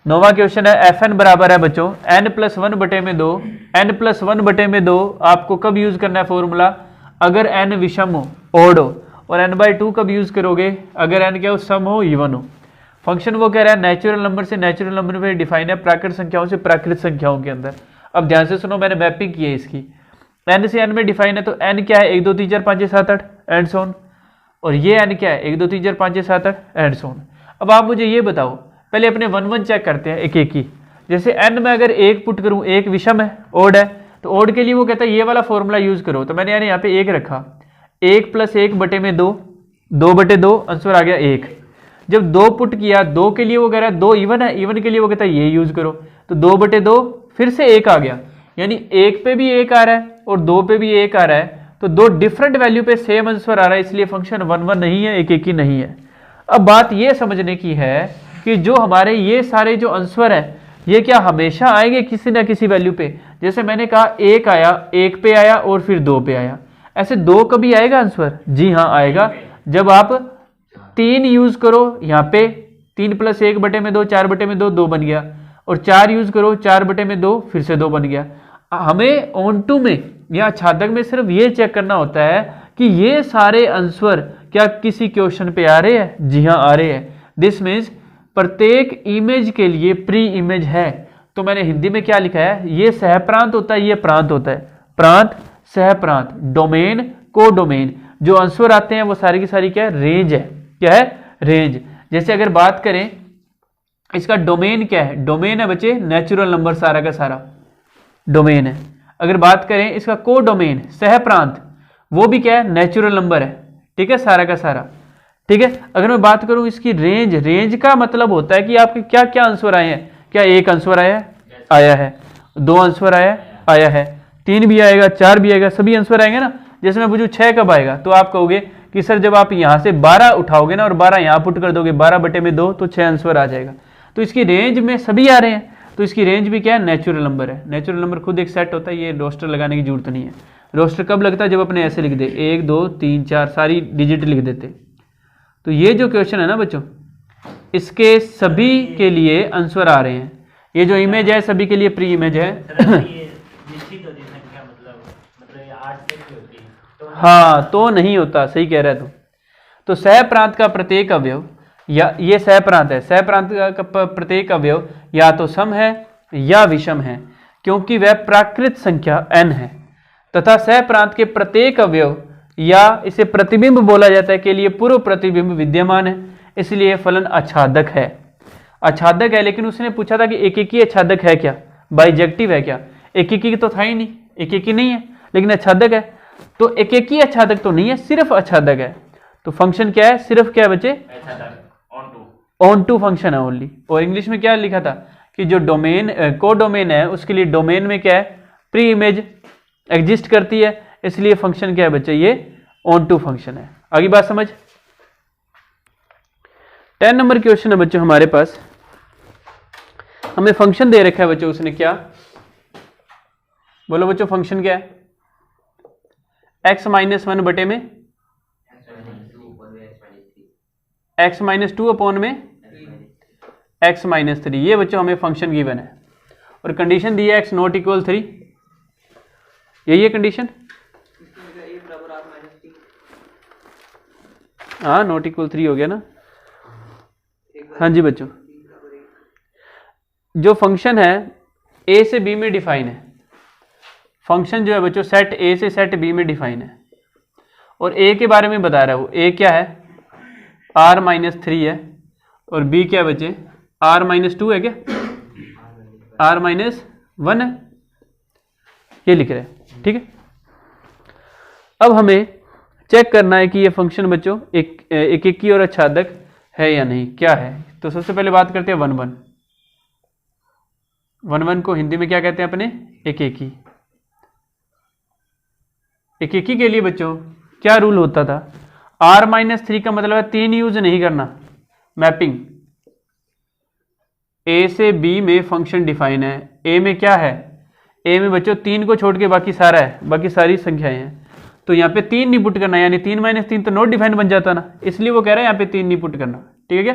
9वां question है F N बराबर है बच्चों n+1/2। n+1/2 आपको कब यूज करना है फॉर्मूला? अगर n विषम हो, ओड हो। और n/2 कब यूज करोगे? अगर n क्या हो, सम हो, इवन हो। फंक्शन वो कह रहा है नेचुरल नंबर से नेचुरल नंबर में डिफाइन है, प्राकृत संख्याओं से प्राकृत संख्याओं के अंदर। अब ध्यान से सुनो, मैंने मैपिंग की है इसकी। n से n में डिफाइन है, तो n क्या है? 1 2 3 4 5 6 7 8 एंड सो ऑन। और ये n क्या है? 1 2 3 4 5 6 7 8 एंड सो ऑन। अब आप मुझे ये बताओ, पहले अपने 1 1 चेक करते हैं एक एक ही। जैसे n में अगर 1 पुट करूं, 1 विषम है, ओड है, तो ओड के लिए वो कहता है ये वाला फॉर्मूला यूज करो। तो मैंने यानी यहाँ पे 1 रखा, 1 + 1/2, 2/2 आंसर आ गया 1। जब 2 पुट किया, 2 के लिए वो कह रहा है 2 इवन है, इवन के लिए वो कहता है ये यूज करो। तो 2/2 फिर से 1 आ गया, यानी 1 पे भी 1 आ रहा है और 2 पे भी 1 आ रहा है। तो 2 डिफरेंट वैल्यू पे सेम आंसर आ रहा है, इसलिए फंक्शन 1 1 नहीं है, 1 1 ही नहीं है। अब बात ये समझने की है कि जो हमारे ये सारे जो आंसर है, ये क्या हमेशा आएंगे किसी ना किसी वैल्यू पे? जैसे मैंने कहा 1 आया, 1 पे आया और फिर 2 पे आया। ऐसे 2 कभी आएगा आंसर? जी हाँ आएगा, जब आप 3 यूज करो, यहाँ पे 3 + 1/2 4/2 2 बन गया। और 4 यूज करो, 4/2 फिर से 2 बन गया। हमें ऑन टू में या छादक में सिर्फ ये चेक करना होता है कि ये सारे आंसर क्या किसी क्वेश्चन पे आ रहे हैं? जी हाँ आ रहे हैं। दिस मीन्स प्रत्येक इमेज के लिए प्री इमेज है। तो मैंने हिंदी में क्या लिखा है? ये सहप्रांत होता है, ये प्रांत होता है। प्रांत, सहप्रांत, डोमेन, को डोमेन। जो आंसर आते हैं वो सारी की सारी क्या है? रेंज है। क्या है? रेंज। जैसे अगर बात करें इसका डोमेन क्या है? डोमेन है बच्चे नेचुरल नंबर, सारा का सारा डोमेन है। अगर बात करें इसका को डोमेन, सहप्रांत, वो भी क्या है? नेचुरल नंबर है। ठीक है, सारा का सारा। ठीक है, अगर मैं बात करूं इसकी रेंज, रेंज का मतलब होता है कि आपके क्या क्या आंसर आए हैं। क्या 1 आंसर आया है, 2 आंसर आया है, 3 भी आएगा, 4 भी आएगा, सभी आंसर आएंगे ना। जैसे मैं पूछूं 6 कब आएगा, तो आप कहोगे कि सर जब आप यहां से 12 उठाओगे ना और 12 यहां पुट कर दोगे, 12/2 तो 6 आंसर आ जाएगा। तो इसकी रेंज में सभी आ रहे हैं, तो इसकी रेंज भी क्या है? नेचुरल नंबर है। नेचुरल नंबर खुद एक सेट होता है, ये रोस्टर लगाने की जरूरत नहीं है। रोस्टर कब लगता है? जब अपने ऐसे लिख दे 1 2 3 4 सारी डिजिट लिख देते। तो ये जो क्वेश्चन है ना बच्चों, इसके सभी के लिए आंसर आ रहे हैं। ये जो इमेज है सभी के लिए प्री इमेज है। हाँ, तो नहीं होता, सही कह रहा है तू। तो सहप्रांत का प्रत्येक अवयव, या ये सहप्रांत है, सहप्रांत का प्रत्येक अवयव या तो सम है या विषम है, क्योंकि वह प्राकृत संख्या n है। तथा सहप्रांत के प्रत्येक अवयव या इसे प्रतिबिंब बोला जाता है के लिए पूर्व प्रतिबिंब विद्यमान है, इसलिए फलन आच्छादक है। आच्छादक है, लेकिन उसने पूछा था कि एक एक ही आच्छादक है क्या? बाइजेक्टिव है क्या? एक एक ही तो था ही नहीं, एक एक ही नहीं है, लेकिन आच्छादक है। तो एक एक ही आच्छादक तो नहीं है, सिर्फ आच्छादक है। तो फंक्शन क्या है? सिर्फ क्या है बच्चे? ऑन टू फंक्शन है ओनली। और इंग्लिश में क्या लिखा था कि जो डोमेन को डोमेन है उसके लिए डोमेन में क्या है? प्री इमेज एग्जिस्ट करती है, इसलिए फंक्शन क्या है बच्चे? ये ऑन टू फंक्शन है। आगे बात समझ। 10 नंबर क्वेश्चन है बच्चों हमारे पास। हमें फंक्शन दे रखा है बच्चों, उसने क्या बोलो बच्चों? फंक्शन क्या है? x - 1 बटे में x - 2 अपॉन में x - 3। ये बच्चों हमें फंक्शन गिवन है और कंडीशन दी है x ≠ 3। यही है कंडीशन। हाँ, ≠ 3 हो गया ना। हाँ जी बच्चों, जो फंक्शन है a से b में डिफाइन है। फंक्शन जो है बच्चों सेट a से सेट b में डिफाइन है, और a के बारे में बता रहा हूं। a क्या है? r - 3 है, और b क्या बच्चे? r - 2 है क्या? r - 1 है, ये लिख रहे हैं। ठीक है, अब हमें चेक करना है कि ये फंक्शन बच्चों एक एक की और आच्छादक है या नहीं, क्या है। तो सबसे पहले बात करते हैं 1 1। 1 1 को हिंदी में क्या कहते हैं अपने? एक एक ही। एक एक ही के लिए बच्चों क्या रूल होता था? r - 3 का मतलब है 3 यूज नहीं करना। मैपिंग a से b में फंक्शन डिफाइन है। a में क्या है? a में बच्चों 3 को छोड़ के बाकी सारा है, बाकी सारी संख्याएं हैं। तो यहाँ पे 3 नहीं पुट करना, यानी 3 - 3 तो नॉट डिफाइन बन जाता ना, इसलिए वो कह रहा है यहाँ पे 3 नहीं पुट करना। ठीक है क्या?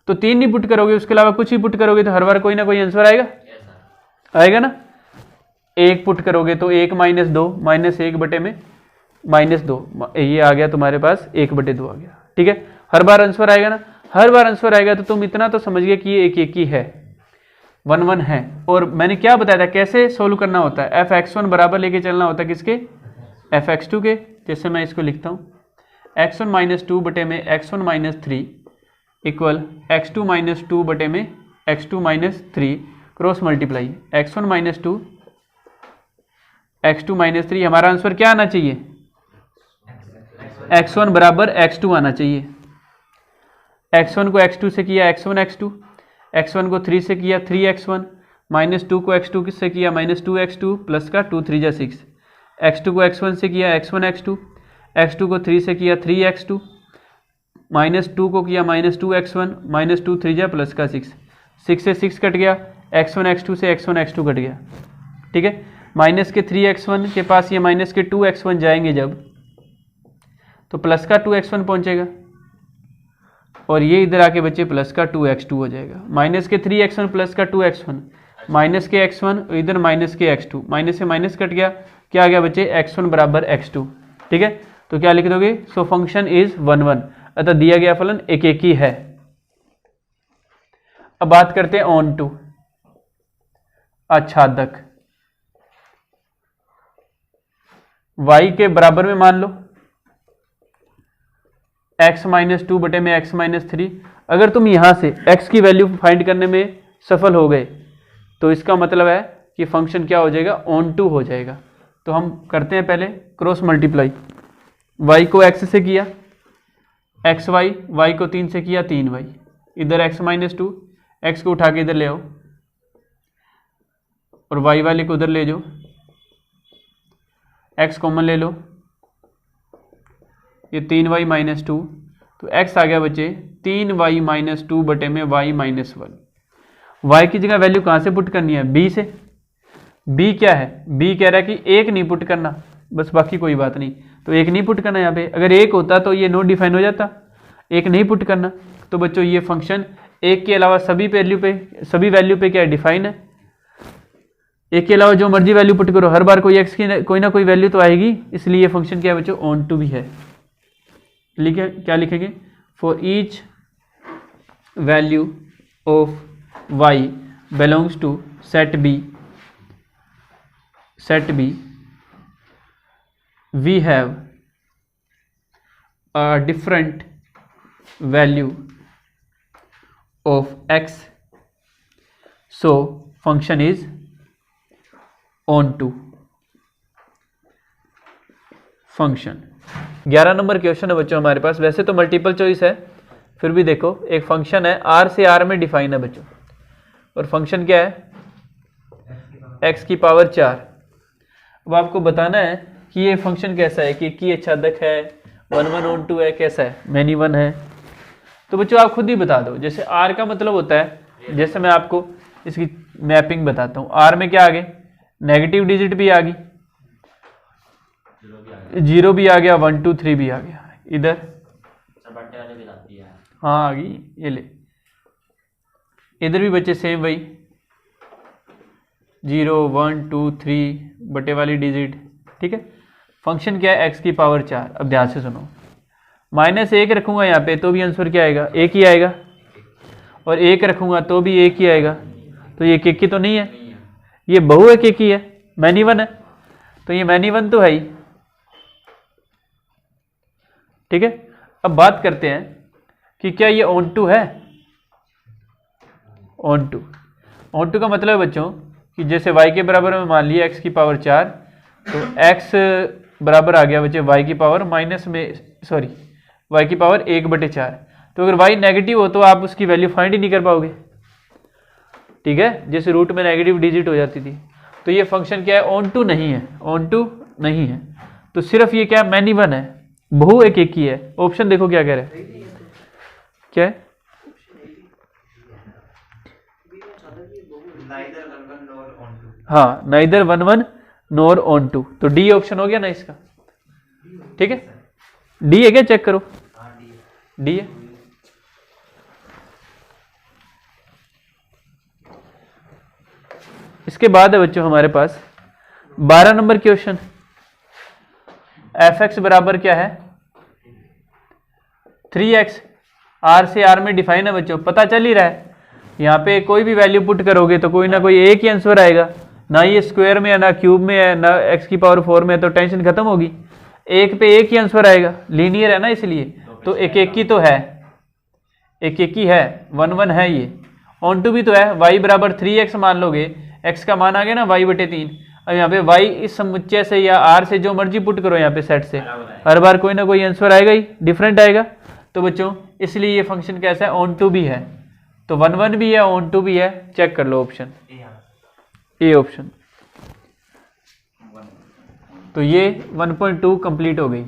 तो 3 नहीं पुट करोगे, उसके अलावा कुछ ही पुट करोगे तो हर बार कोई ना कोई आंसर आएगा, आएगा ना। 1 पुट करोगे तो 1 माइनस 2 माइनस 1 बटे में माइनस 2, ये आ गया तुम्हारे पास 1 बटे 2 आ गया। ठीक है, हर बार आंसर आएगा ना, हर बार आंसर आएगा तो तुम इतना तो समझ गए कि ये एक ही है, 1 1 है। और मैंने क्या बताया था कैसे सोल्व करना होता है, f(x1) बराबर लेके चलना होता है किसके, f(x2) के। जैसे मैं इसको लिखता हूँ x1 माइनस 2 बटे में x1 minus 3 equal x2 minus 2 बटे में x2 minus 3 cross multiply x1 minus 2 x2 minus 3। हमारा आंसर क्या आना चाहिए, x1 बराबर x2 आना चाहिए। x1 को x2 से किया x1 x2, x1 को 3 से किया 3x1, माइनस 2 को x2 से किया माइनस 2x2 प्लस का 2 3 जा 6, x2 को x1 से किया x1 x2, x2 को 3 से किया 3x2, माइनस 2 को किया माइनस 2x1, माइनस 2 3 जा प्लस का 6, 6 से 6 कट गया, x1 x2 से x1 x2 कट गया। ठीक है, माइनस के 3x1 के पास ये माइनस के 2x1 जाएंगे जब, तो प्लस का 2x1 पहुंचेगा और ये इधर आके बच्चे प्लस का 2x2 हो जाएगा। माइनस के 3x1 प्लस का 2x1, माइनस के x1 इधर माइनस के x2, माइनस से माइनस कट गया, क्या आ गया बच्चे x1 बराबर x2। ठीक है, तो क्या लिख दोगे, सो फंक्शन इज 1 1, अतः दिया गया फलन एक ही है। अब बात करते हैं ऑन टू, आच्छादक। y के बराबर में मान लो x माइनस 2 बटे में x माइनस 3। अगर तुम यहां से x की वैल्यू फाइंड करने में सफल हो गए तो इसका मतलब है कि फंक्शन क्या हो जाएगा, ऑन टू हो जाएगा। तो हम करते हैं पहले क्रॉस मल्टीप्लाई, y को x से किया xy, y को 3 से किया 3y, इधर x माइनस 2, x को उठा के इधर ले आओ और y वाले को उधर ले जाओ, x कॉमन ले लो, ये 3y माइनस 2, तो x आ गया बच्चे 3y माइनस 2 बटे में y माइनस 1। y की जगह वैल्यू कहाँ से पुट करनी है, b से। b क्या है, b कह रहा है कि 1 नहीं पुट करना, बस बाकी कोई बात नहीं, तो 1 नहीं पुट करना यहाँ पे। अगर 1 होता तो ये नोट डिफाइन हो जाता, 1 नहीं पुट करना, तो बच्चों ये फंक्शन 1 के अलावा सभी वैल्यू पे क्या डिफाइन है। 1 के अलावा जो मर्जी वैल्यू पुट करो, हर बार कोई x की कोई ना कोई वैल्यू तो आएगी, इसलिए ये फंक्शन क्या है बच्चों, ऑन टू भी है। लिखे क्या लिखेंगे, for each value of y belongs to set b we have a different value of x, so function is on to function. 11 number question है बच्चों हमारे पास, वैसे तो मल्टीपल चॉइस है, फिर भी देखो एक फंक्शन है r से r में डिफाइन है बच्चों, और फंक्शन क्या है, x की पावर 4। अब आपको बताना है कि ये फंक्शन कैसा है, कि आच्छादक है, 1 1 ऑन टू है, कैसा है, मैनी वन है। तो बच्चों आप खुद ही बता दो। जैसे r का मतलब होता है, जैसे मैं आपको इसकी मैपिंग बताता हूँ, r में क्या आ गए, नेगेटिव डिजिट भी आ गई, 0 भी आ गया, 1 2 3 भी आ गया, इधर हाँ आ गई, ये ले, इधर भी बच्चे सेम वही 0 1 2 3 बटे वाली डिजिट। ठीक है, फंक्शन क्या है, x की पावर 4। अब ध्यान से सुनो, -1 रखूंगा यहाँ पे तो भी आंसर क्या आएगा, 1 ही आएगा, और 1 रखूंगा तो भी 1 ही आएगा। तो ये एक ही तो नहीं है, ये बहु एक ही है, मैनी वन है, तो ये मैनी वन तो है ही। ठीक है, अब बात करते हैं कि क्या ये ऑन टू है। ऑन टू का मतलब है बच्चों कि जैसे y के बराबर में मान लिया x की पावर 4, तो x बराबर आ गया बच्चे y की पावर y की पावर 1/4। तो अगर y नेगेटिव हो तो आप उसकी वैल्यू फाइंड ही नहीं कर पाओगे। ठीक है, जैसे रूट में नेगेटिव डिजिट हो जाती थी। तो ये फंक्शन क्या है, ऑन टू नहीं है, ऑन टू नहीं है, तो सिर्फ ये क्या मैनी वन है, बहु एक ही है। ऑप्शन देखो क्या कह रहा है, क्या है, हाँ नाइदर 1 1 नॉर ऑन टू, तो डी ऑप्शन हो गया ना इसका। ठीक है, डी है क्या, चेक करो, डी है। इसके बाद है बच्चों हमारे पास 12 नंबर क्वेश्चन। एफ एक्स बराबर क्या है 3x, आर से आर में डिफाइन है बच्चों, पता चल ही रहा है। यहाँ पे कोई भी वैल्यू पुट करोगे तो कोई ना कोई एक ही आंसर आएगा, ना ये स्क्वायर में है ना क्यूब में है ना x की पावर 4 में है, तो टेंशन खत्म होगी। एक पे एक ही आंसर आएगा, लीनियर है ना इसलिए, तो एक एक ही तो है, एक एक ही है, 1 1 है ये। ऑन टू भी तो है, y बराबर 3x मान लोगे, x का मान आ गया ना y/3। अब यहाँ पे y इस समुच्चय से या r से जो मर्जी पुट करो यहाँ पे सेट से, हर बार कोई ना कोई आंसर आएगा ही, डिफरेंट आएगा। तो बच्चों इसलिए ये फंक्शन कैसा है, ऑन टू भी है, तो 1 1 भी है, ऑन टू भी है। चेक कर लो ऑप्शन ए ऑप्शन। तो ये 1.2 कंप्लीट हो गई।